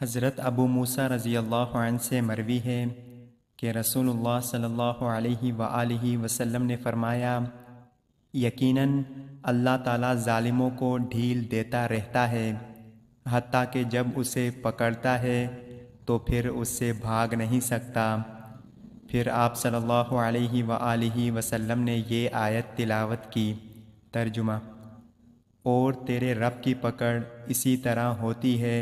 حضرت ابو موسیٰ رضی اللہ عنہ سے مروی ہے کہ رسول اللہ صلی اللہ علیہ وآلہ وسلم نے فرمایا، یقیناً اللہ تعالیٰ ظالموں کو ڈھیل دیتا رہتا ہے حتیٰ کہ جب اسے پکڑتا ہے تو پھر اس سے بھاگ نہیں سکتا۔ پھر آپ صلی اللہ علیہ وآلہ وسلم نے یہ آیت تلاوت کی۔ ترجمہ: اور تیرے رب کی پکڑ اسی طرح ہوتی ہے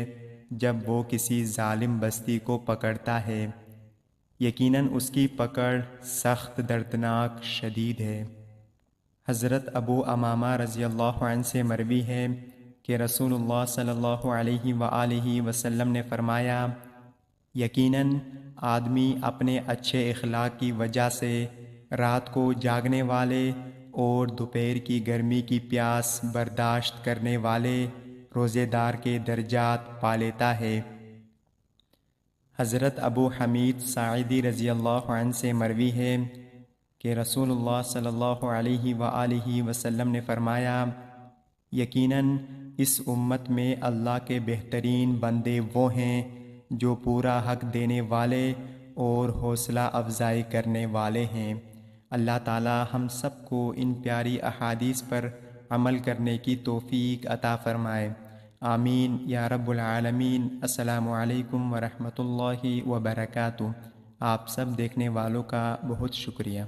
جب وہ کسی ظالم بستی کو پکڑتا ہے، یقیناً اس کی پکڑ سخت دردناک شدید ہے۔ حضرت ابو امامہ رضی اللہ عنہ سے مروی ہے کہ رسول اللہ صلی اللہ علیہ وآلہ وسلم نے فرمایا، یقیناً آدمی اپنے اچھے اخلاق کی وجہ سے رات کو جاگنے والے اور دوپہر کی گرمی کی پیاس برداشت کرنے والے روزے دار کے درجات پا لیتا ہے۔ حضرت ابو حمید ساعدی رضی اللہ عنہ سے مروی ہے کہ رسول اللہ صلی اللہ علیہ وآلہ وسلم نے فرمایا، یقیناً اس امت میں اللہ کے بہترین بندے وہ ہیں جو پورا حق دینے والے اور حوصلہ افزائی کرنے والے ہیں۔ اللہ تعالی ہم سب کو ان پیاری احادیث پر عمل کرنے کی توفیق عطا فرمائے، آمین یا رب العالمین۔ السلام علیکم ورحمۃ اللہ وبرکاتہ۔ آپ سب دیکھنے والوں کا بہت شکریہ۔